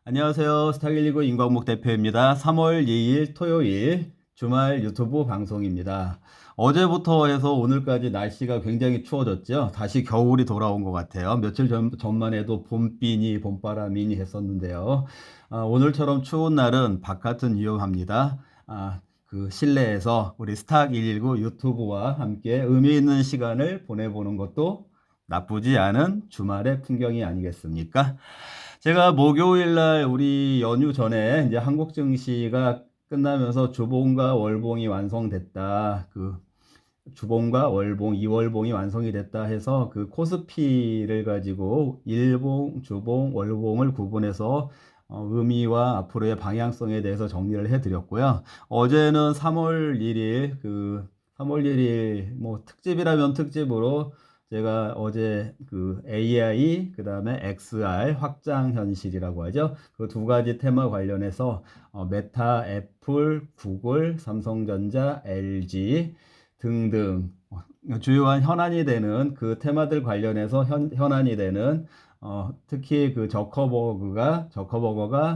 안녕하세요. 스타119 임광목 대표입니다. 3월 2일 토요일 주말 유튜브 방송입니다. 어제부터 해서 오늘까지 날씨가 굉장히 추워졌죠. 다시 겨울이 돌아온 것 같아요. 며칠 전만 해도 봄비니 봄바람이니 했었는데요. 오늘처럼 추운 날은 바깥은 위험합니다. 그 실내에서 우리 스타119 유튜브와 함께 의미 있는 시간을 보내보는 것도 나쁘지 않은 주말의 풍경이 아니겠습니까? 제가 목요일 날 우리 연휴 전에 이제 한국 증시가 끝나면서 주봉과 월봉이 완성됐다. 그 주봉과 월봉, 이월봉이 완성이 됐다 해서 그 코스피를 가지고 일봉, 주봉, 월봉을 구분해서 의미와 앞으로의 방향성에 대해서 정리를 해드렸고요. 어제는 3월 1일 3월 1일 뭐 특집이라면 특집으로 제가 어제 그 AI 그다음에 XR 확장 현실이라고 하죠. 그 두 가지 테마 관련해서 메타, 애플, 구글, 삼성전자, LG 등등 주요한 현안이 되는 그 테마들 관련해서 현안이 되는 특히 그 저커버거가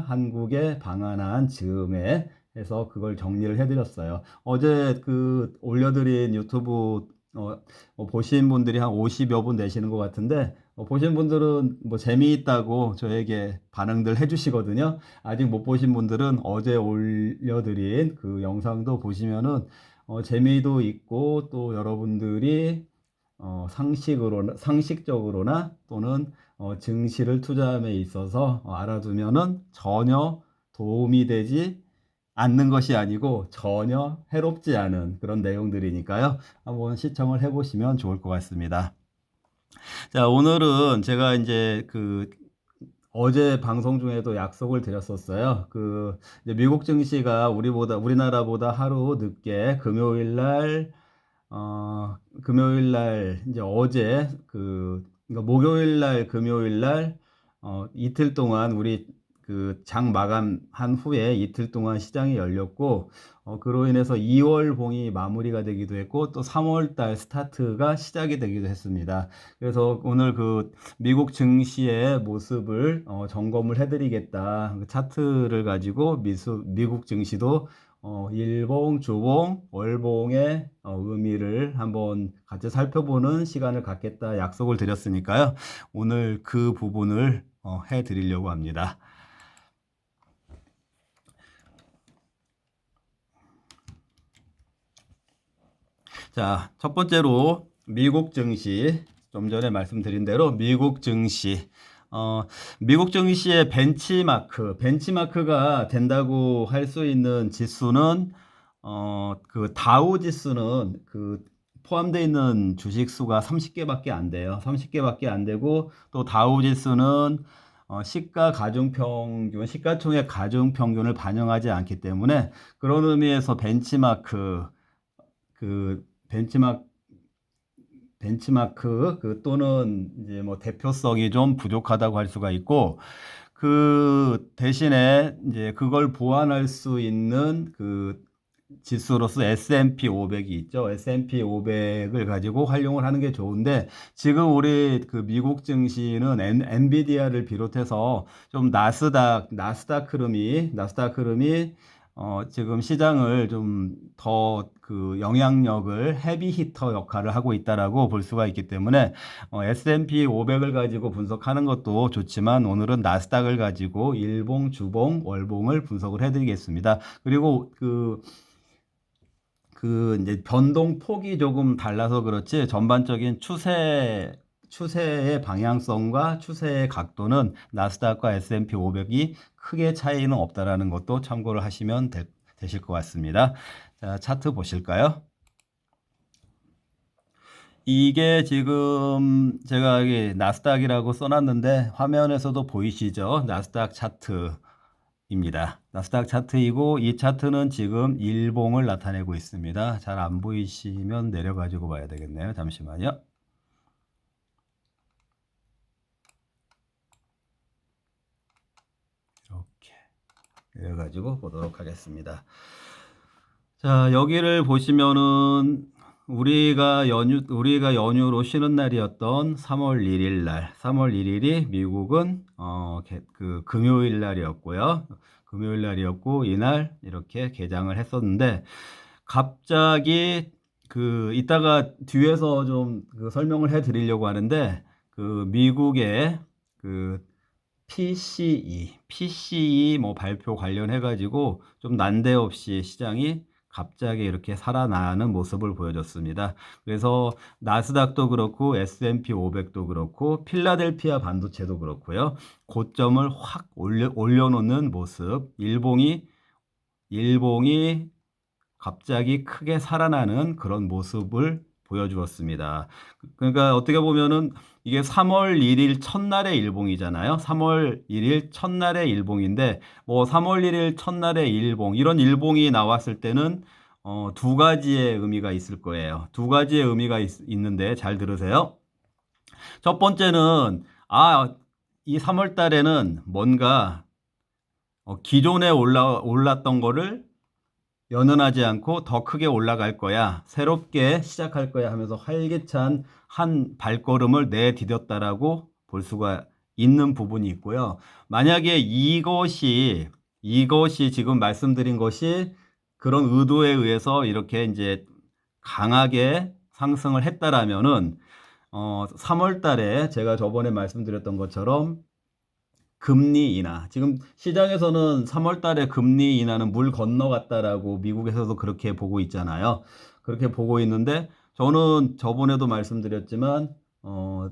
한국에 방한한 즈음에 해서 그걸 정리를 해드렸어요. 어제 그 올려드린 유튜브 보신 분들이 한 50여 분 되시는 것 같은데 보신 분들은 뭐 재미있다고 저에게 반응들 해주시거든요. 아직 못 보신 분들은 어제 올려드린 그 영상도 보시면은 재미도 있고 또 여러분들이 상식적으로나 또는 증시를 투자함에 있어서 알아두면은 전혀 도움이 되지 않는 것이 아니고 전혀 해롭지 않은 그런 내용들이니까요. 한번 시청을 해보시면 좋을 것 같습니다. 자, 오늘은 제가 이제 그 어제 방송 중에도 약속을 드렸었어요. 이제 미국 증시가 우리나라보다 하루 늦게 금요일 날 이제 어제 그러니까 목요일 날 금요일 날 이틀 동안 우리 그 장 마감한 후에 이틀 동안 시장이 열렸고 그로 인해서 2월 봉이 마무리가 되기도 했고 또 3월 달 스타트가 시작이 되기도 했습니다. 그래서 오늘 그 미국 증시의 모습을 점검을 해드리겠다. 그 차트를 가지고 미국 증시도 일봉, 주봉, 월봉의 의미를 한번 같이 살펴보는 시간을 갖겠다 약속을 드렸으니까요. 오늘 그 부분을 해드리려고 합니다. 자, 첫 번째로 미국 증시, 좀 전에 말씀드린 대로 미국 증시, 미국 증시의 벤치마크가 된다고 할 수 있는 지수는, 그 다우 지수는 포함되어 있는 주식 수가 30개밖에 안 돼요. 30개밖에 안 되고, 또 다우 지수는 시가총액 가중평균을 반영하지 않기 때문에 그런 의미에서 그 벤치마크 또는 이제 뭐 대표성이 좀 부족하다고 할 수가 있고 그 대신에 이제 그걸 보완할 수 있는 그 지수로서 S&P 500이 있죠. S&P 500을 가지고 활용을 하는 게 좋은데 지금 우리 그 미국 증시는 엔비디아를 비롯해서 좀 나스닥 흐름이 지금 시장을 좀 더 그 영향력을 헤비 히터 역할을 하고 있다라고 볼 수가 있기 때문에 S&P 500을 가지고 분석하는 것도 좋지만 오늘은 나스닥을 가지고 일봉, 주봉, 월봉을 분석을 해드리겠습니다. 그리고 이제 변동 폭이 조금 달라서 그렇지 전반적인 추세의 방향성과 추세의 각도는 나스닥과 S&P 500이 크게 차이는 없다라는 것도 참고를 하시면 되실 것 같습니다. 자, 차트 보실까요? 이게 지금 제가 여기 나스닥이라고 써놨는데 화면에서도 보이시죠? 나스닥 차트입니다. 나스닥 차트이고 이 차트는 지금 일봉을 나타내고 있습니다. 잘 안 보이시면 내려가지고 봐야 되겠네요. 잠시만요. 이렇게 내려가지고 보도록 하겠습니다. 자, 여기를 보시면은 우리가 연휴로 쉬는 날이었던 3월 1일 날, 3월 1일이 미국은 그 금요일 날이었고요. 금요일 날이었고 이날 이렇게 개장을 했었는데 갑자기 이따가 뒤에서 좀 설명을 해 드리려고 하는데 미국의 그 PCE 뭐 발표 관련해 가지고 좀 난데없이 시장이 갑자기 이렇게 살아나는 모습을 보여줬습니다. 그래서 나스닥도 그렇고 S&P 500도 그렇고 필라델피아 반도체도 그렇고요. 고점을 확 올려놓는 모습, 일봉이 갑자기 크게 살아나는 그런 모습을 보여주었습니다. 그러니까 어떻게 보면은 이게 3월 1일 첫날의 일봉이잖아요. 3월 1일 첫날의 일봉인데 뭐 3월 1일 첫날의 일봉 이런 일봉이 나왔을 때는 두 가지의 의미가 있을 거예요. 두 가지의 의미가 있는데 잘 들으세요. 첫 번째는 이 3월 달에는 뭔가 기존에 올랐던 거를 연연하지 않고 더 크게 올라갈 거야. 새롭게 시작할 거야 하면서 활기찬 한 발걸음을 내디뎠다라고 볼 수가 있는 부분이 있고요. 만약에 이것이 지금 말씀드린 것이 그런 의도에 의해서 이렇게 이제 강하게 상승을 했다라면은 3월 달에 제가 저번에 말씀드렸던 것처럼 금리 인하. 지금 시장에서는 3월 달에 금리 인하는 물 건너갔다라고 미국에서도 그렇게 보고 있잖아요. 그렇게 보고 있는데 저는 저번에도 말씀드렸지만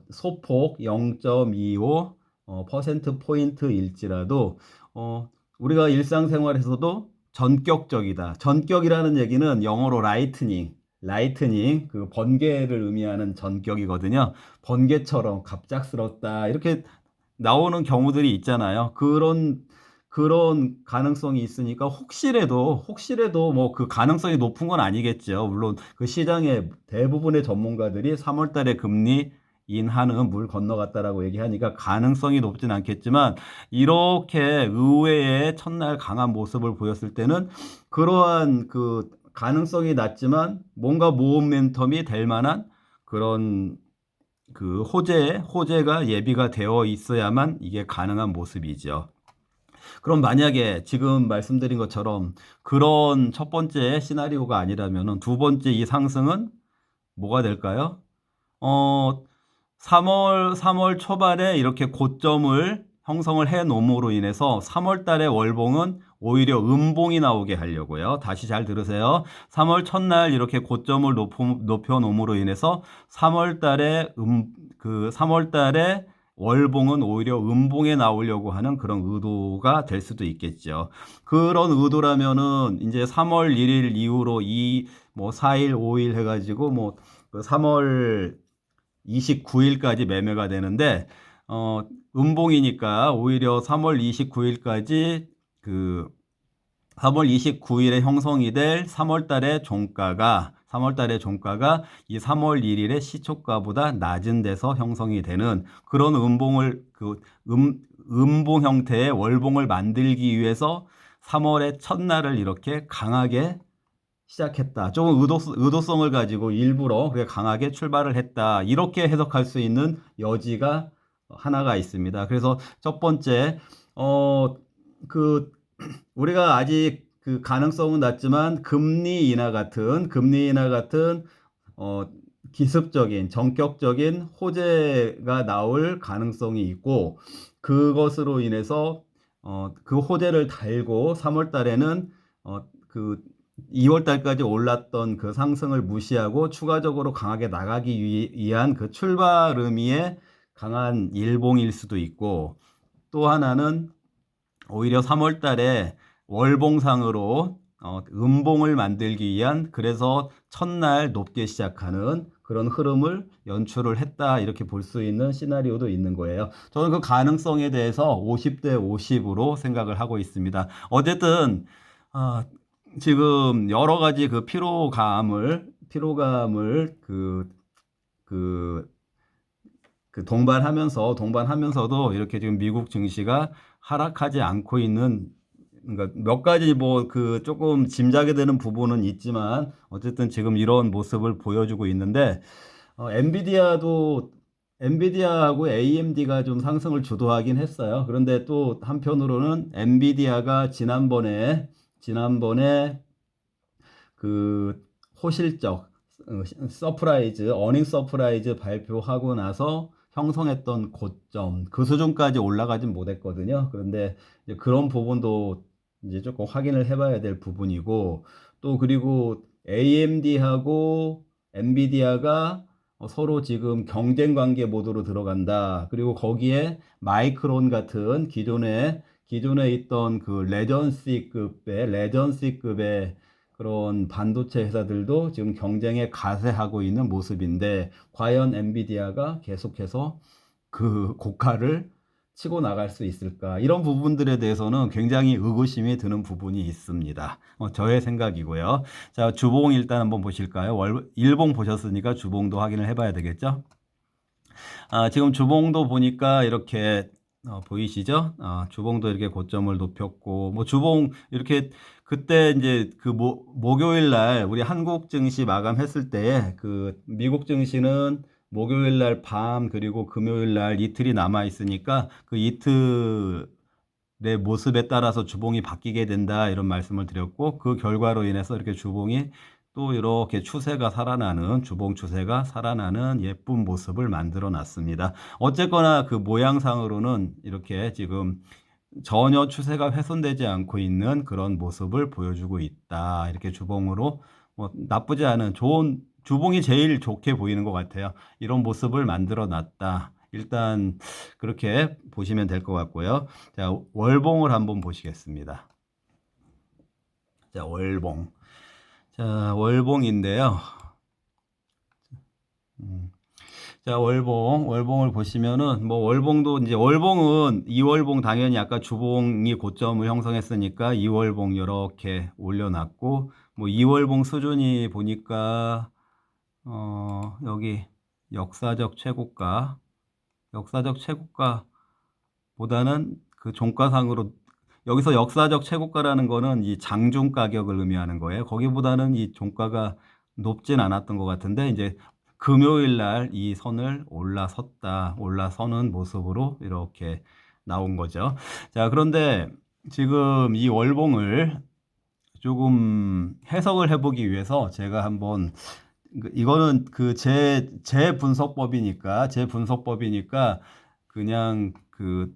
소폭 0.25 퍼센트 포인트일지라도 우리가 일상생활에서도 전격적이다. 전격이라는 얘기는 영어로 라이트닝 그 번개를 의미하는 전격이거든요. 번개처럼 갑작스럽다. 이렇게 나오는 경우들이 있잖아요. 그런 가능성이 있으니까 혹시라도 뭐 그 가능성이 높은 건 아니겠죠. 물론 그 시장의 대부분의 전문가들이 3월 달에 금리 인하는 물 건너갔다라고 얘기하니까 가능성이 높진 않겠지만 이렇게 의외의 첫날 강한 모습을 보였을 때는 그러한 그 가능성이 낮지만 뭔가 모멘텀이 될 만한 그런 그 호재가 예비가 되어 있어야만 이게 가능한 모습이죠. 그럼 만약에 지금 말씀드린 것처럼 그런 첫 번째 시나리오가 아니라면은 두 번째 이 상승은 뭐가 될까요? 어, 3월 초반에 이렇게 고점을 형성을 해 놓음으로 인해서 3월 달에 월봉은 오히려 음봉이 나오게 하려고요. 다시 잘 들으세요. 3월 첫날 이렇게 고점을 높여 놓음으로 인해서 3월 달에 3월 달에 월봉은 오히려 음봉에 나오려고 하는 그런 의도가 될 수도 있겠죠. 그런 의도라면은 이제 3월 1일 이후로 뭐 4일, 5일 해가지고 뭐 3월 29일까지 매매가 되는데 음봉이니까 오히려 3월 29일까지 3월 29일에 형성이 될 3월 달의 종가가 이 3월 1일의 시초가보다 낮은 데서 형성이 되는 그런 음봉 형태의 월봉을 만들기 위해서 3월의 첫날을 이렇게 강하게 시작했다. 조금 의도성을 가지고 일부러 그렇게 강하게 출발을 했다. 이렇게 해석할 수 있는 여지가 하나가 있습니다. 그래서 첫 번째, 그 우리가 아직 그 가능성은 낮지만 금리 인하 같은 어, 기습적인 전격적인 호재가 나올 가능성이 있고 그것으로 인해서 그 호재를 달고 3월 달에는 그 2월 달까지 올랐던 그 상승을 무시하고 추가적으로 강하게 나가기 위한 그 출발 의미의 강한 일봉일 수도 있고 또 하나는 오히려 3월 달에 월봉상으로 음봉을 만들기 위한 그래서 첫날 높게 시작하는 그런 흐름을 연출을 했다 이렇게 볼 수 있는 시나리오도 있는 거예요. 저는 그 가능성에 대해서 50대 50으로 생각을 하고 있습니다. 어쨌든 지금 여러 가지 그 피로감을 동반하면서도 이렇게 지금 미국 증시가 하락하지 않고 있는 그러니까 몇 가지 뭐 그 조금 짐작이 되는 부분은 있지만 어쨌든 지금 이런 모습을 보여주고 있는데 엔비디아하고 AMD가 좀 상승을 주도하긴 했어요. 그런데 또 한편으로는 엔비디아가 지난번에 그 호실적 서프라이즈, 어닝 서프라이즈 발표하고 나서 형성했던 고점, 그 수준까지 올라가진 못했거든요. 그런데 이제 그런 부분도 이제 조금 확인을 해봐야 될 부분이고, 또 그리고 AMD하고 엔비디아가 서로 지금 경쟁 관계 모드로 들어간다. 그리고 거기에 마이크론 같은 기존에 있던 그 레전시급의 그런 반도체 회사들도 지금 경쟁에 가세하고 있는 모습인데, 과연 엔비디아가 계속해서 그 고가를 치고 나갈 수 있을까? 이런 부분들에 대해서는 굉장히 의구심이 드는 부분이 있습니다. 저의 생각이고요. 자, 주봉 일단 한번 보실까요? 일봉 보셨으니까 주봉도 확인을 해봐야 되겠죠? 지금 주봉도 보니까 이렇게 보이시죠? 주봉도 이렇게 고점을 높였고, 뭐 주봉 이렇게 그때 이제 그 목요일 날 우리 한국 증시 마감했을 때 그 미국 증시는 목요일 날 밤 그리고 금요일 날 이틀이 남아 있으니까 그 이틀의 모습에 따라서 주봉이 바뀌게 된다 이런 말씀을 드렸고, 그 결과로 인해서 이렇게 주봉이 또 이렇게 주봉 추세가 살아나는 예쁜 모습을 만들어 놨습니다. 어쨌거나 그 모양상으로는 이렇게 지금 전혀 추세가 훼손되지 않고 있는 그런 모습을 보여주고 있다. 이렇게 주봉으로 뭐 나쁘지 않은 좋은 주봉이 제일 좋게 보이는 것 같아요. 이런 모습을 만들어 놨다. 일단 그렇게 보시면 될 것 같고요. 자, 월봉을 한번 보시겠습니다. 자, 월봉인데요. 자, 월봉을 보시면은, 뭐, 월봉은, 이월봉 당연히 아까 주봉이 고점을 형성했으니까, 이월봉 이렇게 올려놨고, 뭐, 이월봉 수준이 보니까, 여기, 역사적 최고가보다는 그 종가상으로, 여기서 역사적 최고가라는 거는 이 장중 가격을 의미하는 거예요. 거기보다는 이 종가가 높진 않았던 것 같은데, 이제 금요일 날 이 선을 올라서는 모습으로 이렇게 나온 거죠. 자, 그런데 지금 이 월봉을 조금 해석을 해보기 위해서 제가 한번 이거는 그 제 분석법이니까 그냥 그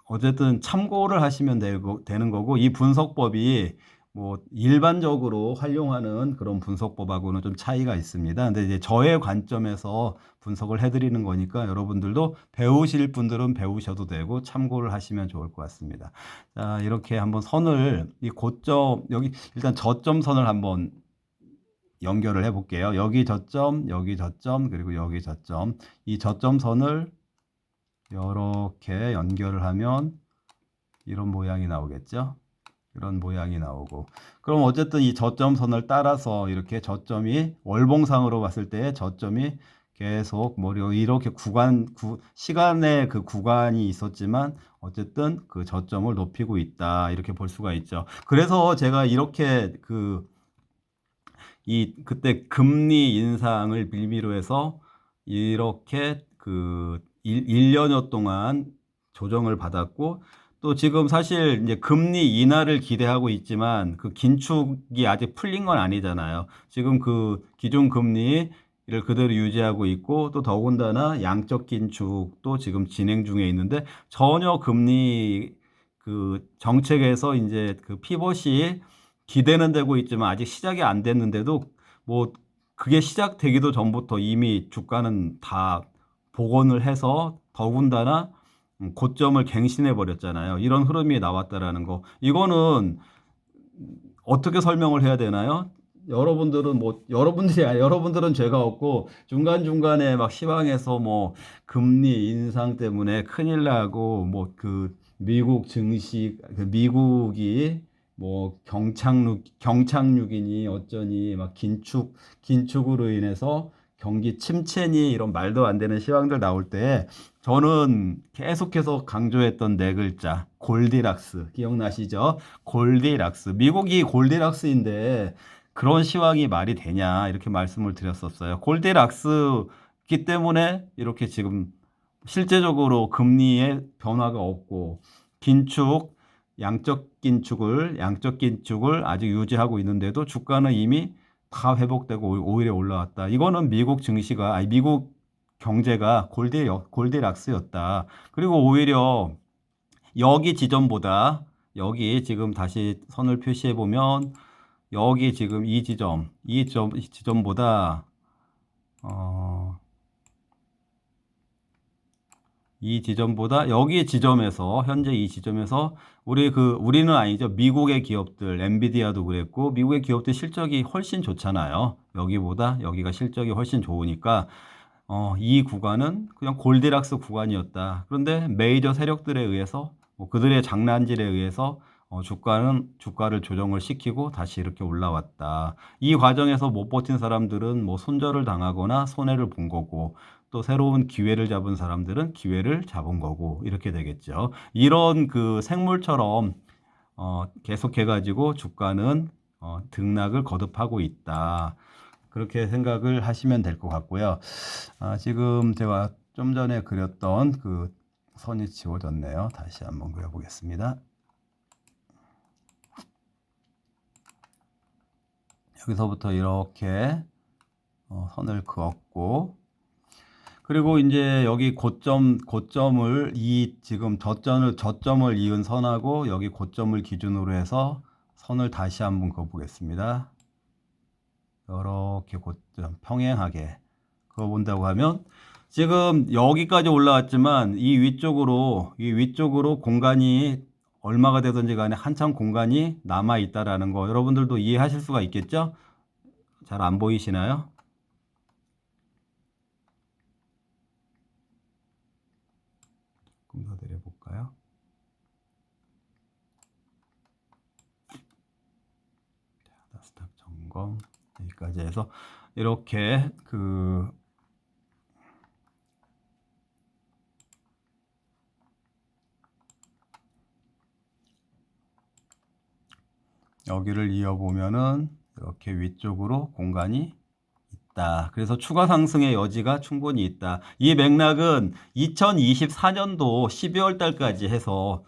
어쨌든 참고를 하시면 되는 거고, 이 분석법이 뭐 일반적으로 활용하는 그런 분석법하고는 좀 차이가 있습니다. 근데 이제 저의 관점에서 분석을 해드리는 거니까 여러분들도 배우실 분들은 배우셔도 되고 참고를 하시면 좋을 것 같습니다. 자, 이렇게 한번 이 고점, 여기 일단 저점선을 한번 연결을 해 볼게요. 여기 저점, 그리고 여기 저점. 이 저점선을 이렇게 연결을 하면 이런 모양이 나오겠죠. 이런 모양이 나오고, 그럼 어쨌든 이 저점선을 따라서 이렇게 월봉상으로 봤을 때 저점이 계속 이렇게 시간의 그 구간이 있었지만 어쨌든 그 저점을 높이고 있다, 이렇게 볼 수가 있죠. 그래서 제가 이렇게 그때 금리 인상을 빌미로 해서 이렇게 1년여 동안 조정을 받았고, 또 지금 사실 이제 금리 인하를 기대하고 있지만 그 긴축이 아직 풀린 건 아니잖아요. 지금 그 기존 금리를 그대로 유지하고 있고, 또 더군다나 양적 긴축도 지금 진행 중에 있는데, 전혀 금리 그 정책에서 이제 그 피벗이 기대는 되고 있지만 아직 시작이 안 됐는데도, 뭐 그게 시작되기도 전부터 이미 주가는 다 복원을 해서 더군다나 고점을 갱신해 버렸잖아요. 이런 흐름이 나왔다라는 거. 이거는 어떻게 설명을 해야 되나요? 여러분들은 죄가 없고, 중간중간에 막 시황에서 뭐 금리 인상 때문에 큰일 나고, 뭐 미국이 뭐 경착륙이니 어쩌니 막 긴축으로 인해서 경기 침체니 이런 말도 안 되는 시황들 나올 때 저는 계속해서 강조했던 네 글자 골디락스 기억나시죠? 골디락스. 미국이 골디락스인데 그런 시황이 말이 되냐 이렇게 말씀을 드렸었어요. 골디락스기 때문에 이렇게 지금 실제적으로 금리의 변화가 없고 긴축 양적 긴축을 아직 유지하고 있는데도 주가는 이미 다 회복되고 오히려 올라왔다. 이거는 미국 증시가 아니 미국 경제가 골디락스였다. 그리고 오히려 여기 지점보다 여기 지금 다시 선을 표시해 보면 여기 지금 이 지점보다 이 지점보다 여기 지점에서 현재 이 지점에서 우리는 아니죠. 미국의 기업들 엔비디아도 그랬고 미국의 기업들 실적이 훨씬 좋잖아요. 여기보다 여기가 실적이 훨씬 좋으니까 이 구간은 그냥 골디락스 구간이었다. 그런데 메이저 세력들에 의해서 그들의 장난질에 의해서 주가를 조정을 시키고 다시 이렇게 올라왔다. 이 과정에서 못 버틴 사람들은 뭐 손절을 당하거나 손해를 본 거고 또 새로운 기회를 잡은 사람들은 기회를 잡은 거고 이렇게 되겠죠. 이런 그 생물처럼 계속해가지고 주가는 등락을 거듭하고 있다. 그렇게 생각을 하시면 될 것 같고요. 지금 제가 좀 전에 그렸던 그 선이 지워졌네요. 다시 한번 그려보겠습니다. 여기서부터 이렇게 선을 그었고 그리고 이제 여기 고점을 지금 저점을 이은 선하고 여기 고점을 기준으로 해서 선을 다시 한번 그어보겠습니다. 이렇게 고점 평행하게 그어본다고 하면 지금 여기까지 올라왔지만 이 위쪽으로 공간이 얼마가 되든지 간에 한참 공간이 남아 있다라는 거 여러분들도 이해하실 수가 있겠죠? 잘 안 보이시나요? 조금 더 내려볼까요? 스탑 점검 여기까지 해서 이렇게 여기를 이어보면은 이렇게 위쪽으로 공간이 있다. 그래서 추가 상승의 여지가 충분히 있다. 이 맥락은 2024년도 12월 달까지 해서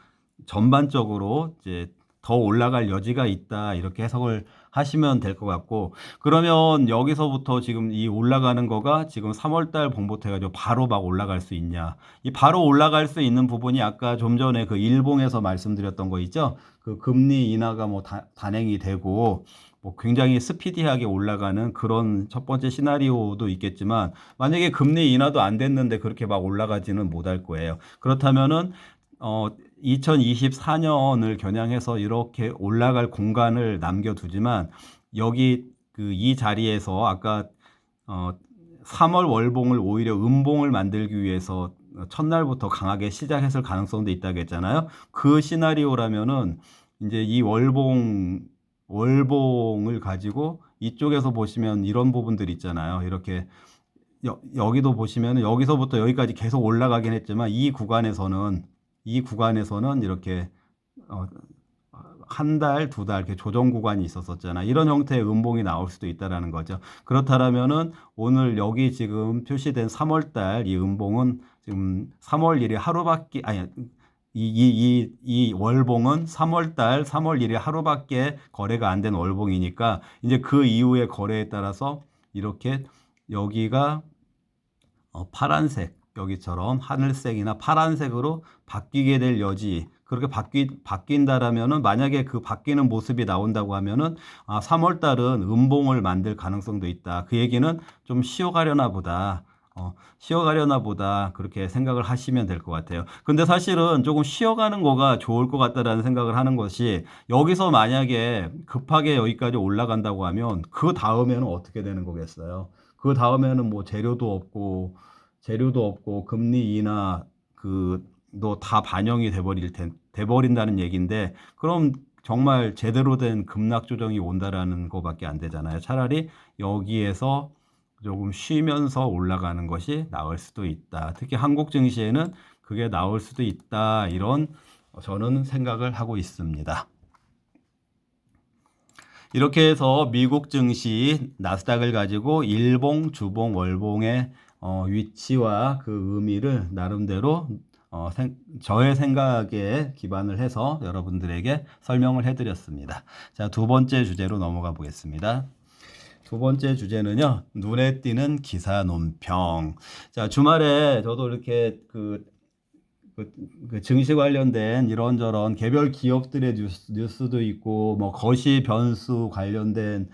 전반적으로 이제 더 올라갈 여지가 있다. 이렇게 해석을 하시면 될 것 같고 그러면 여기서부터 지금 이 올라가는 거가 지금 3월 달 봄부터 해가지고 바로 막 올라갈 수 있냐. 이 바로 올라갈 수 있는 부분이 아까 좀 전에 그 일봉에서 말씀드렸던 거 있죠. 그 금리 인하가 뭐 단행이 되고 뭐 굉장히 스피디하게 올라가는 그런 첫 번째 시나리오도 있겠지만 만약에 금리 인하도 안 됐는데 그렇게 막 올라가지는 못할 거예요. 그렇다면은 2024년을 겨냥해서 이렇게 올라갈 공간을 남겨두지만 여기 이 자리에서 아까 3월 월봉을 오히려 음봉을 만들기 위해서 첫날부터 강하게 시작했을 가능성도 있다고 했잖아요. 그 시나리오라면은 이제 이 월봉을 가지고 이쪽에서 보시면 이런 부분들 있잖아요. 이렇게 여기도 보시면 여기서부터 여기까지 계속 올라가긴 했지만 이 구간에서는 이렇게 한 달, 두 달 이렇게 조정 구간이 있었잖아. 이런 형태의 음봉이 나올 수도 있다라는 거죠. 그렇다면은 오늘 여기 지금 표시된 3월 달 이 음봉은 지금 3월 1일 하루밖에 아니 이 월봉은 3월 1일 하루밖에 거래가 안 된 월봉이니까 이제 그 이후의 거래에 따라서 이렇게 여기가 파란색 여기처럼 하늘색이나 파란색으로 바뀌게 될 여지 그렇게 바뀐다라면은 만약에 그 바뀌는 모습이 나온다고 하면은 3월 달은 음봉을 만들 가능성도 있다. 그 얘기는 좀 쉬어가려나 보다. 그렇게 생각을 하시면 될 것 같아요. 근데 사실은 조금 쉬어가는 거가 좋을 것 같다라는 생각을 하는 것이 여기서 만약에 급하게 여기까지 올라간다고 하면 그 다음에는 어떻게 되는 거겠어요? 그 다음에는 뭐 재료도 없고 금리 인하 도 다 반영이 돼버린다는 얘기인데 그럼 정말 제대로 된 급락 조정이 온다라는 거밖에 안 되잖아요. 차라리 여기에서 조금 쉬면서 올라가는 것이 나을 수도 있다. 특히 한국 증시에는 그게 나올 수도 있다. 이런 저는 생각을 하고 있습니다. 이렇게 해서 미국 증시 나스닥을 가지고 일봉, 주봉, 월봉의 위치와 그 의미를 나름대로 저의 생각에 기반을 해서 여러분들에게 설명을 해드렸습니다. 자, 두 번째 주제로 넘어가 보겠습니다. 두 번째 주제는요, 눈에 띄는 기사 논평. 자, 주말에 저도 이렇게 그 증시 관련된 이런저런 개별 기업들의 뉴스도 있고, 뭐 거시 변수 관련된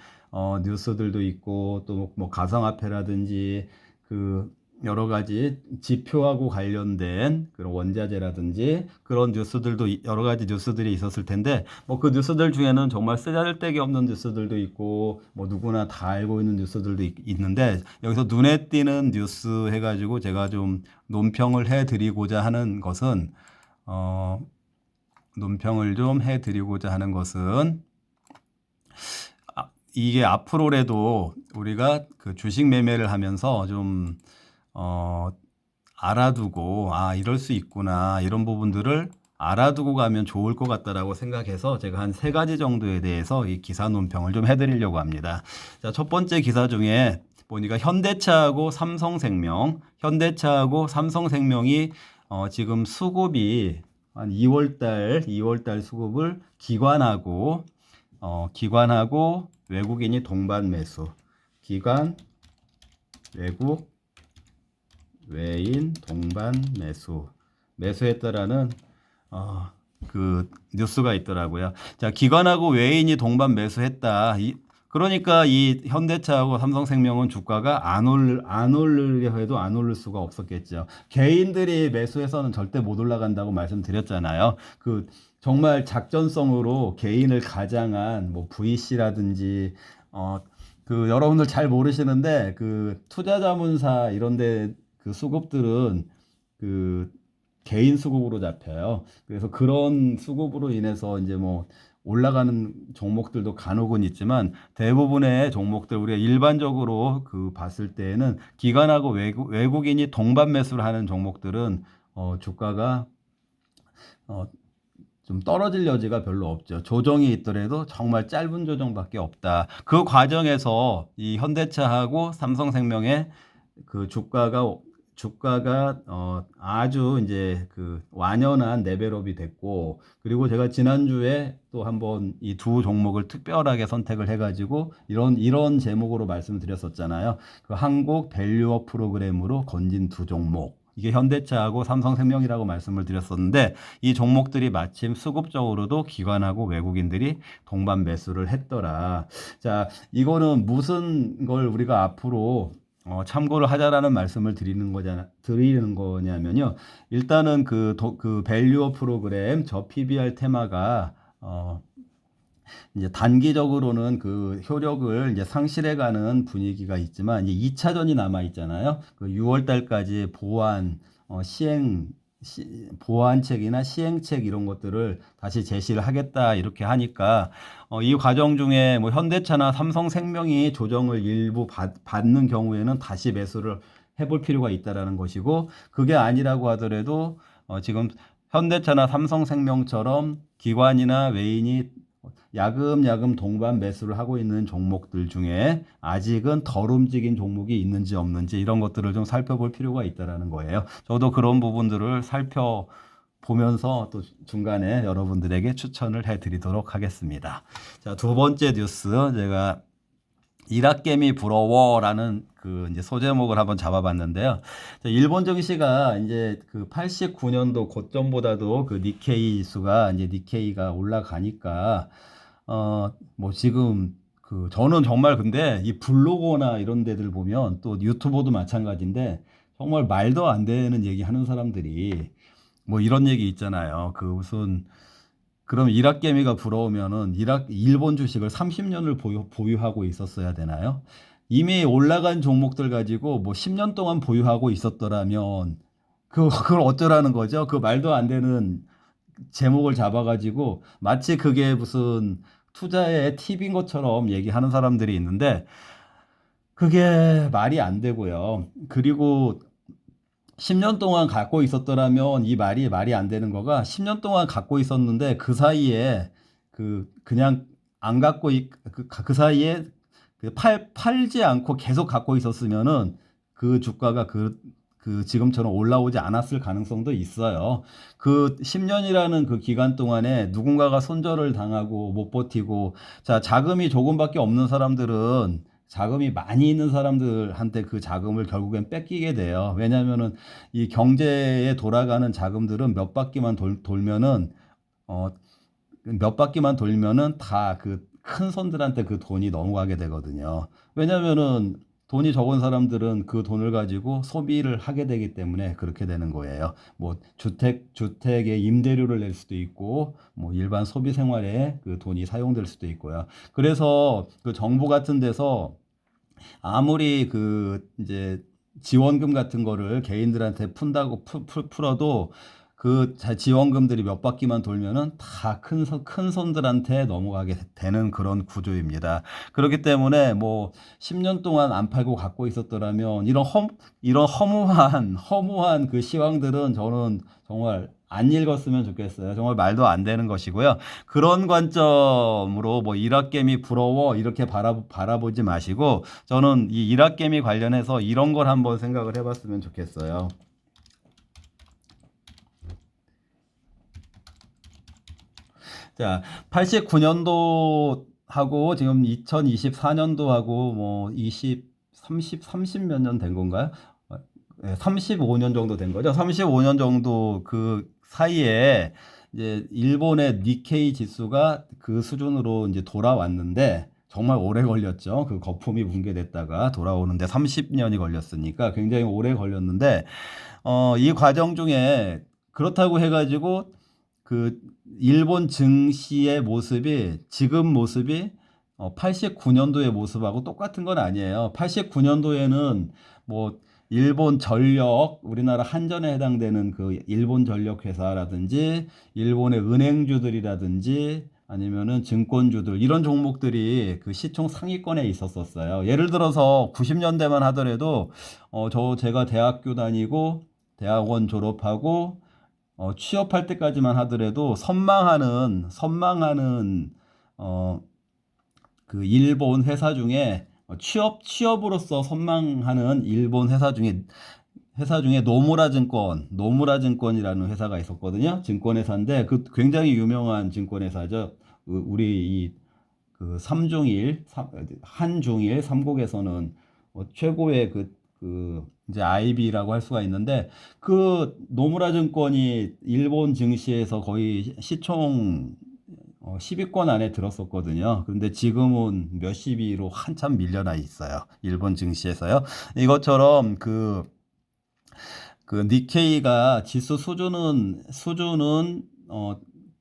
뉴스들도 있고, 또 뭐 가상화폐라든지 그 여러 가지 지표하고 관련된 그런 원자재라든지 그런 뉴스들도 여러 가지 뉴스들이 있었을 텐데, 뭐 그 뉴스들 중에는 정말 쓰잘데기 없는 뉴스들도 있고, 뭐 누구나 다 알고 있는 뉴스들도 있는데, 여기서 눈에 띄는 뉴스 해가지고 제가 좀 논평을 해드리고자 하는 것은 논평을 좀 해드리고자 하는 것은 이게 앞으로라도 우리가 그 주식 매매를 하면서 좀 알아두고 이럴 수 있구나 이런 부분들을 알아두고 가면 좋을 것 같다라고 생각해서 제가 한 3가지 정도에 대해서 이 기사 논평을 좀 해드리려고 합니다. 자, 첫 번째 기사 중에 보니까 현대차하고 삼성생명이 지금 수급이 한 2월달 수급을 기관하고 외국인이 동반 매수, 기관, 외국, 외인 동반 매수했다라는 그 뉴스가 있더라고요. 자, 기관하고 외인이 동반 매수했다. 그러니까 이 현대차하고 삼성생명은 주가가 안 오르려 해도 안 오를 수가 없었겠죠. 개인들이 매수해서는 절대 못 올라간다고 말씀드렸잖아요. 그 정말 작전성으로 개인을 가장한 뭐 VC라든지 그 여러분들 잘 모르시는데 그 투자자문사 이런데 그 수급들은 그 개인 수급으로 잡혀요. 그래서 그런 수급으로 인해서 이제 뭐 올라가는 종목들도 간혹은 있지만 대부분의 종목들 우리가 일반적으로 그 봤을 때에는 기관하고 외국인이 동반 매수를 하는 종목들은 주가가 좀 떨어질 여지가 별로 없죠. 조정이 있더라도 정말 짧은 조정밖에 없다. 그 과정에서 이 현대차하고 삼성생명의 그 주가가 아주 이제 그 완연한 레벨업이 됐고, 그리고 제가 지난주에 또 한번 이 두 종목을 특별하게 선택을 해가지고 이런 제목으로 말씀드렸었잖아요. 그 한국 밸류업 프로그램으로 건진 두 종목. 이게 현대차하고 삼성생명이라고 말씀을 드렸었는데, 이 종목들이 마침 수급적으로도 기관하고 외국인들이 동반 매수를 했더라. 자, 이거는 무슨 걸 우리가 앞으로 참고를 하자라는 말씀을 드리는 거냐면요. 일단은 그 밸류업 프로그램 저 PBR 테마가 이제 단기적으로는 그 효력을 이제 상실해가는 분위기가 있지만 이제 2차전이 남아 있잖아요. 그 6월 달까지 보완책이나 시행책 이런 것들을 다시 제시를 하겠다 이렇게 하니까 이 과정 중에 뭐 현대차나 삼성생명이 조정을 일부 받는 경우에는 다시 매수를 해볼 필요가 있다라는 것이고, 그게 아니라고 하더라도 지금 현대차나 삼성생명처럼 기관이나 외인이 야금야금 동반 매수를 하고 있는 종목들 중에 아직은 덜 움직인 종목이 있는지 없는지 이런 것들을 좀 살펴볼 필요가 있다라는 거예요. 저도 그런 부분들을 살펴보면서 또 중간에 여러분들에게 추천을 해드리도록 하겠습니다. 자, 두 번째 뉴스 제가 일학개미 부러워라는 그 이제 소제목을 한번 잡아봤는데요. 일본 증시가 이제 그 89년도 고점보다도 그 니케이 지수가 이제 니케이가 올라가니까 뭐 지금 그 저는 정말 근데 이 블로거나 이런 데들 보면 또 유튜버도 마찬가지인데 정말 말도 안 되는 얘기 하는 사람들이 뭐 이런 얘기 있잖아요. 그 무슨 그럼 일학개미가 부러우면은 일본 주식을 30년을 보유하고 있었어야 되나요? 이미 올라간 종목들 가지고 뭐 10년 동안 보유하고 있었더라면 그걸 어쩌라는 거죠? 그 말도 안 되는 제목을 잡아가지고 마치 그게 무슨 투자의 팁인 것처럼 얘기하는 사람들이 있는데, 그게 말이 안 되고요. 그리고 10년 동안 갖고 있었더라면 이 말이 안 되는 거가 10년 동안 갖고 있었는데 그 사이에 그냥 안 갖고 그 사이에 팔지 않고 계속 갖고 있었으면은 그 주가가 그 지금처럼 올라오지 않았을 가능성도 있어요. 그 10년이라는 그 기간 동안에 누군가가 손절을 당하고 못 버티고, 자, 자금이 조금밖에 없는 사람들은 자금이 많이 있는 사람들한테 그 자금을 결국엔 뺏기게 돼요. 왜냐면은 이 경제에 돌아가는 자금들은 돌면은 어, 몇 바퀴만 돌면은 다 그 큰 손들한테 그 돈이 넘어가게 되거든요. 왜냐면은 돈이 적은 사람들은 그 돈을 가지고 소비를 하게 되기 때문에 그렇게 되는 거예요. 뭐 주택의 임대료를 낼 수도 있고, 뭐 일반 소비 생활에 그 돈이 사용될 수도 있고요. 그래서 그 정부 같은 데서 아무리 그 이제 지원금 같은 거를 개인들한테 풀어도 그 지원금들이 몇 바퀴만 돌면은 다 큰 손들한테 넘어가게 되는 그런 구조입니다. 그렇기 때문에 뭐 10년 동안 안 팔고 갖고 있었더라면 이런 허무한 그 시황들은 저는 정말 안 읽었으면 좋겠어요. 정말 말도 안 되는 것이고요. 그런 관점으로 뭐 일학개미 부러워 이렇게 바라보지 마시고, 저는 이 일학개미 관련해서 이런 걸 한번 생각을 해봤으면 좋겠어요. 자, 89년도하고 지금 2024년도하고 뭐 30 몇 년 된 건가요? 35년 정도 된 거죠. 35년 정도 그 사이에 이제 일본의 니케이 지수가 그 수준으로 이제 돌아왔는데 정말 오래 걸렸죠. 그 거품이 붕괴됐다가 돌아오는데 30년이 걸렸으니까 굉장히 오래 걸렸는데, 이 과정 중에 그렇다고 해가지고 그 일본 증시의 모습이 지금 모습이 89년도의 모습하고 똑같은 건 아니에요. 89년도에는 뭐 일본 전력, 우리나라 한전에 해당되는 그 일본 전력 회사라든지 일본의 은행주들이라든지 아니면은 증권주들, 이런 종목들이 그 시총 상위권에 있었어요. 예를 들어서 90년대만 하더라도 제가 대학교 다니고 대학원 졸업하고 취업할 때까지만 하더라도 선망하는 어, 그 일본 회사 중에 취업으로서 선망하는 일본 회사 중에 노무라 증권이라는 회사가 있었거든요. 증권회사인데 그 굉장히 유명한 증권회사죠. 우리 그 한중일 삼국에서는 최고의 그 이제 IB라고 할 수가 있는데, 그 노무라 증권이 일본 증시에서 거의 시총 10위권 안에 들었었거든요. 그런데 지금은 몇십 위로 한참 밀려나 있어요. 일본 증시에서요. 이것처럼 그 니케이가 지수 수준은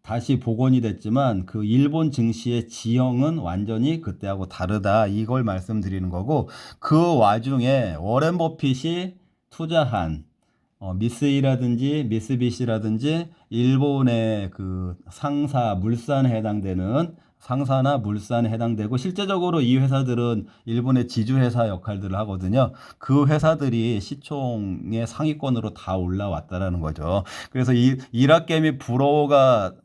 다시 복원이 됐지만 그 일본 증시의 지형은 완전히 그때하고 다르다, 이걸 말씀드리는 거고, 그 와중에 워렌 버핏이 투자한 미쓰이라든지 미쓰비시라든지 일본의 그 상사나 물산에 해당되고, 실제적으로 이 회사들은 일본의 지주회사 역할들을 하거든요. 그 회사들이 시총의 상위권으로 다 올라왔다라는 거죠. 그래서 이 일학개미 부러워를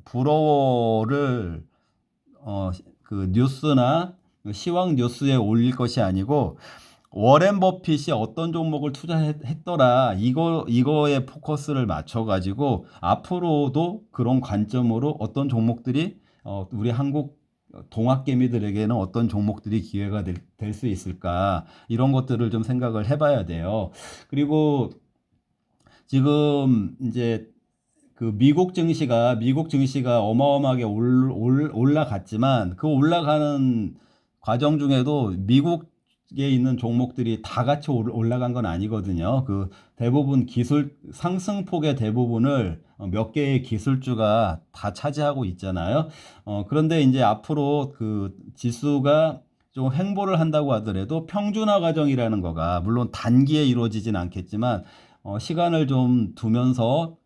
그 뉴스나 시황 뉴스에 올릴 것이 아니고, 워렌 버핏이 어떤 종목을 투자했더라, 이거에 포커스를 맞춰가지고 앞으로도 그런 관점으로 어떤 종목들이 우리 한국 동학개미들에게는 어떤 종목들이 기회가 될 수 있을까, 이런 것들을 좀 생각을 해봐야 돼요. 그리고 지금 이제 그 미국 증시가 어마어마하게 올라갔지만 그 올라가는 과정 중에도 미국에 있는 종목들이 다 같이 올라간 건 아니거든요. 그 대부분 상승폭의 대부분을 몇 개의 기술주가 다 차지하고 있잖아요. 그런데 이제 앞으로 그 지수가 좀 횡보를 한다고 하더라도 평준화 과정이라는 거가 물론 단기에 이루어지진 않겠지만 시간을 좀 두면서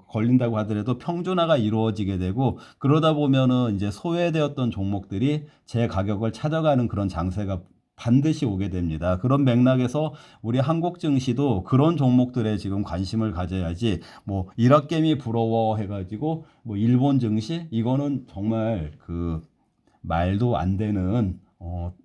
걸린다고 하더라도 평준화가 이루어지게 되고, 그러다 보면은 이제 소외되었던 종목들이 제 가격을 찾아가는 그런 장세가 반드시 오게 됩니다. 그런 맥락에서 우리 한국 증시도 그런 종목들에 지금 관심을 가져야지 뭐 일학개미 부러워 해가지고 뭐 일본 증시 이거는 정말 그 말도 안 되는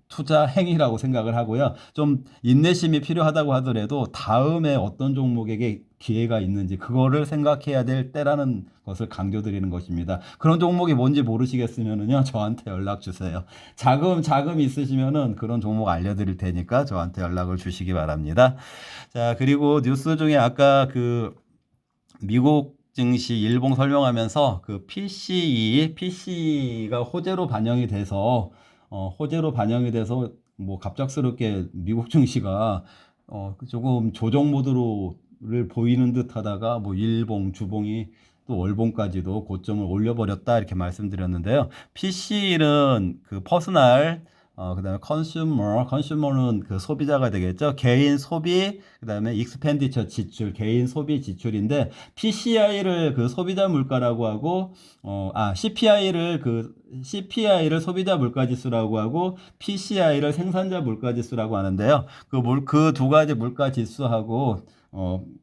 투자 행위라고 생각을 하고요. 좀 인내심이 필요하다고 하더라도 다음에 어떤 종목에게 기회가 있는지 그거를 생각해야 될 때라는 것을 강조드리는 것입니다. 그런 종목이 뭔지 모르시겠으면요 저한테 연락 주세요. 자금 있으시면은 그런 종목 알려드릴 테니까 저한테 연락을 주시기 바랍니다. 자, 그리고 뉴스 중에 아까 그 미국 증시 일봉 설명하면서 그 PC가 호재로 반영이 돼서 뭐 갑작스럽게 미국 증시가 조금 조정 모드로를 보이는 듯 하다가 뭐 일봉, 주봉이 또 월봉까지도 고점을 올려버렸다 이렇게 말씀드렸는데요. PC는 그 퍼스널 그다음에 컨슈머는 그 소비자가 되겠죠. 개인 소비, 그다음에 익스펜디처 지출, 개인 소비 지출인데 PCI를 그 소비자 물가라고 하고 CPI를 소비자 물가 지수라고 하고 PCI를 생산자 물가 지수라고 하는데요. 그 두 가지 물가 지수하고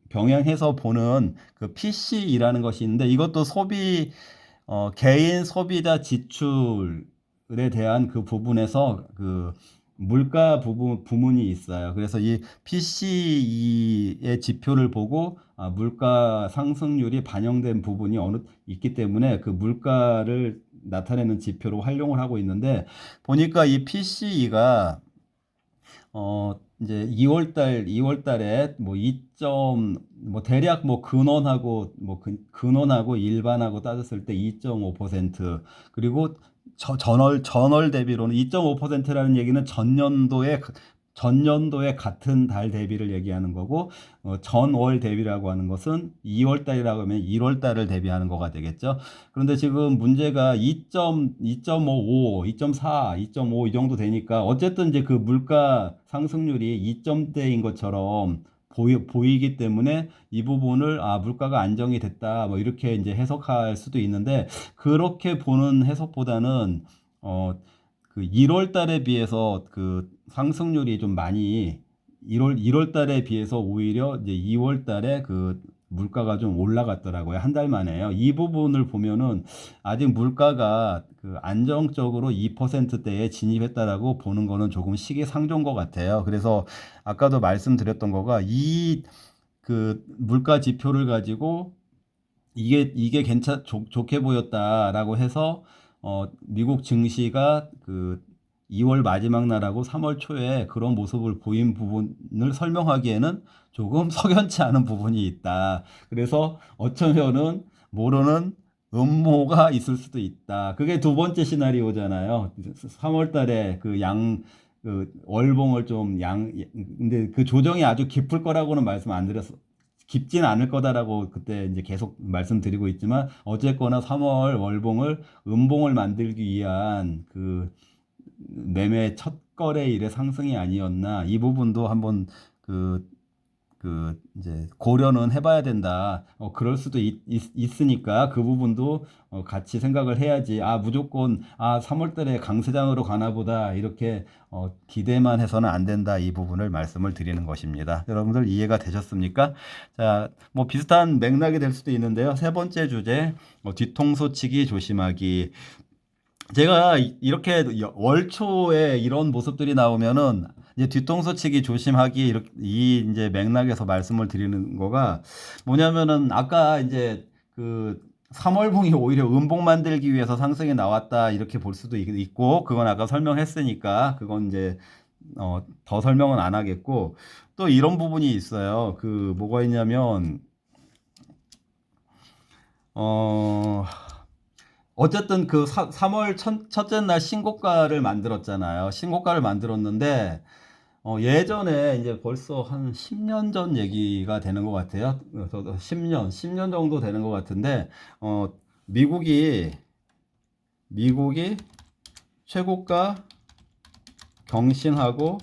병행해서 보는 그 PC이라는 것이 있는데 이것도 개인 소비자 지출에 대한 그 부분에서 그 물가 부문이 있어요. 그래서 이 PCE의 지표를 보고 물가 상승률이 반영된 부분이 있기 때문에 그 물가를 나타내는 지표로 활용을 하고 있는데 보니까 이 PCE가 이제 2월 달에 뭐 대략 뭐 근원하고 일반하고 따졌을 때 2.5% 그리고 전월 대비로는 2.5%라는 얘기는 전년도에 같은 달 대비를 얘기하는 거고 전월 대비라고 하는 것은 2월 달이라고 하면 1월 달을 대비하는 거가 되겠죠. 그런데 지금 문제가 2.55, 2.4, 2.5 이 정도 되니까 어쨌든 이제 그 물가 상승률이 2점대인 것처럼 보이기 때문에 이 부분을 물가가 안정이 됐다 뭐 이렇게 이제 해석할 수도 있는데 그렇게 보는 해석보다는 그 1월 달에 비해서 그 상승률이 좀 많이 1월 달에 비해서 오히려 이제 2월 달에 그 물가가 좀 올라갔더라고요. 한 달 만에요. 이 부분을 보면은 아직 물가가 그 안정적으로 2%대에 진입했다라고 보는 거는 조금 시기상조인 것 같아요. 그래서 아까도 말씀드렸던 거가 이 그 물가 지표를 가지고 이게 좋게 보였다라고 해서 미국 증시가 그 2월 마지막 날하고 3월 초에 그런 모습을 보인 부분을 설명하기에는 조금 석연치 않은 부분이 있다. 그래서 어쩌면은 모르는 음모가 있을 수도 있다. 그게 두 번째 시나리오잖아요. 3월 달에 그 월봉을 근데 그 조정이 아주 깊을 거라고는 말씀 안 드렸어. 깊진 않을 거다라고 그때 이제 계속 말씀드리고 있지만 어쨌거나 3월 월봉을 음봉을 만들기 위한 그 매매 첫 거래일의 상승이 아니었나 이 부분도 한번 이제 고려는 해봐야 된다. 그럴 수도 있으니까 그 부분도 같이 생각을 해야지. 무조건 3월 달에 강세장으로 가나 보다 이렇게 기대만 해서는 안 된다. 이 부분을 말씀을 드리는 것입니다. 여러분들 이해가 되셨습니까? 자, 뭐 비슷한 맥락이 될 수도 있는데요. 세 번째 주제, 뒤통수 치기 조심하기. 제가 이렇게 월초에 이런 모습들이 나오면은 이제 뒤통수 치기 조심하기 이 이제 맥락에서 말씀을 드리는 거가 뭐냐면은 아까 이제 그 3월봉이 오히려 음봉 만들기 위해서 상승이 나왔다 이렇게 볼 수도 있고 그건 아까 설명했으니까 그건 이제 더 설명은 안 하겠고 또 이런 부분이 있어요. 그 뭐가 있냐면 어쨌든 그 3월 첫째 날 신고가를 만들었잖아요. 신고가를 만들었는데 예전에 이제 벌써 한 10년 전 얘기가 되는 것 같아요. 10년 정도 되는 것 같은데 미국이 최고가 경신하고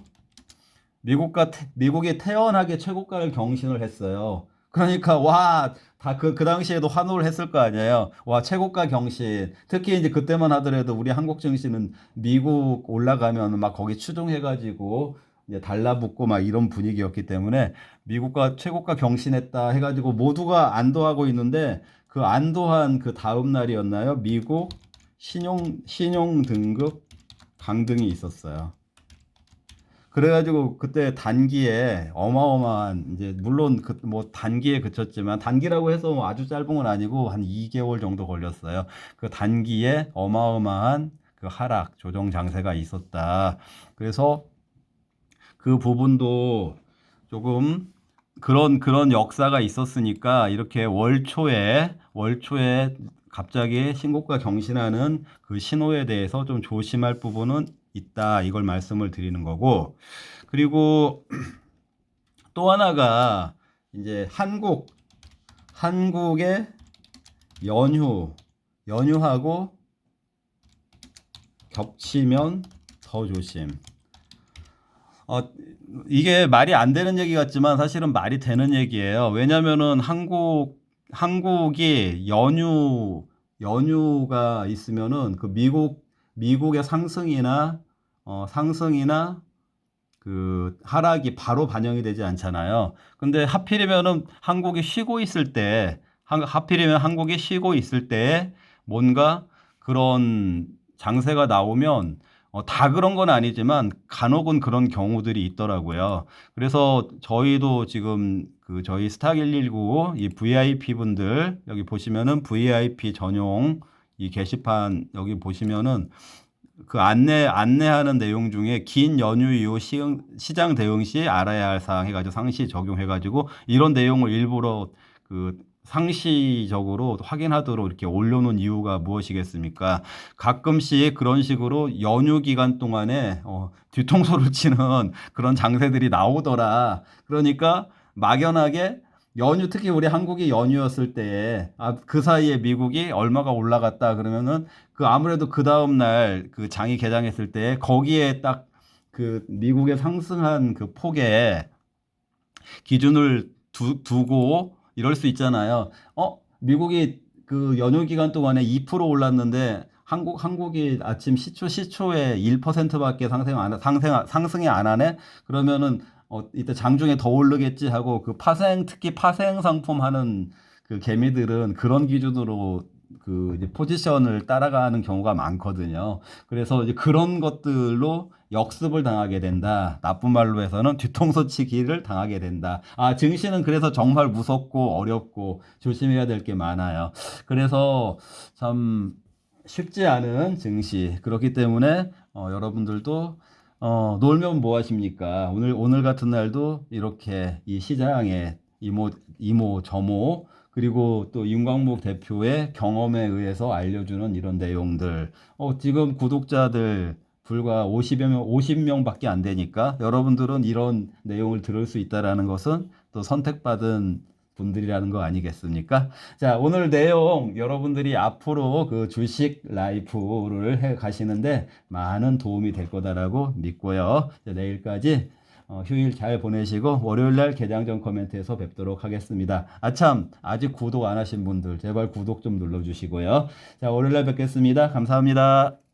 미국이 태연하게 최고가를 경신을 했어요. 그러니까 와, 다 그 당시에도 환호를 했을 거 아니에요. 와, 최고가 경신. 특히 이제 그때만 하더라도 우리 한국 증시는 미국 올라가면 막 거기 추종해가지고 이제 달라붙고 막 이런 분위기였기 때문에 미국과 최고가 경신했다 해가지고 모두가 안도하고 있는데 그 안도한 그 다음 날이었나요? 미국 신용 등급 강등이 있었어요. 그래가지고 그때 단기에 어마어마한 이제 물론 그 뭐 단기에 그쳤지만 단기라고 해서 뭐 아주 짧은 건 아니고 한 2개월 정도 걸렸어요. 그 단기에 어마어마한 그 하락 조정 장세가 있었다. 그래서 그 부분도 조금 그런 역사가 있었으니까 이렇게 월초에 갑자기 신고가 경신하는 그 신호에 대해서 좀 조심할 부분은 있다. 이걸 말씀을 드리는 거고. 그리고 또 하나가 이제 한국의 연휴하고 겹치면 더 조심. 어, 이게 말이 안 되는 얘기 같지만 사실은 말이 되는 얘기예요. 왜냐면은 한국이 연휴가 있으면은 그 미국의 상승이나 그 하락이 바로 반영이 되지 않잖아요. 근데 하필이면은 하필이면 한국이 쉬고 있을 때 뭔가 그런 장세가 나오면 다 그런 건 아니지만 간혹은 그런 경우들이 있더라고요. 그래서 저희도 지금 그 저희 스탁 119 이 VIP 분들 여기 보시면은 VIP 전용 이 게시판 여기 보시면은 그 안내하는 내용 중에 긴 연휴 이후 시장 대응 시 알아야 할 사항 해가지고 상시 적용해가지고 이런 내용을 일부러 그 상시적으로 확인하도록 이렇게 올려놓은 이유가 무엇이겠습니까? 가끔씩 그런 식으로 연휴 기간 동안에 뒤통수를 치는 그런 장세들이 나오더라. 그러니까 막연하게 특히 우리 한국이 연휴였을 때에 그 사이에 미국이 얼마가 올라갔다 그러면은 그 아무래도 그 다음 날 그 장이 개장했을 때 거기에 딱 그 미국의 상승한 그 폭에 기준을 두고 이럴 수 있잖아요. 미국이 그 연휴 기간 동안에 2% 올랐는데 한국이 아침 시초에 1%밖에 상승이 안 하네? 그러면은 이때 장중에 더 오르겠지 하고 특히 파생 상품 하는 그 개미들은 그런 기준으로 그 이제 포지션을 따라가는 경우가 많거든요. 그래서 이제 그런 것들로 역습을 당하게 된다. 나쁜 말로 해서는 뒤통수 치기를 당하게 된다. 증시는 그래서 정말 무섭고 어렵고 조심해야 될 게 많아요. 그래서 참 쉽지 않은 증시. 그렇기 때문에 여러분들도 놀면 뭐 하십니까? 오늘 같은 날도 이렇게 이 시장에 이모 저모 그리고 또 윤광목 대표의 경험에 의해서 알려주는 이런 내용들. 지금 구독자들 불과 50명밖에 안 되니까 여러분들은 이런 내용을 들을 수 있다라는 것은 또 선택받은 분들이라는 거 아니겠습니까? 자, 오늘 내용 여러분들이 앞으로 그 주식 라이프를 해 가시는데 많은 도움이 될 거다라고 믿고요. 자, 내일까지 휴일 잘 보내시고 월요일 날 개장 전 코멘트에서 뵙도록 하겠습니다. 아참, 아직 구독 안 하신 분들 제발 구독 좀 눌러주시고요. 자, 월요일 날 뵙겠습니다. 감사합니다.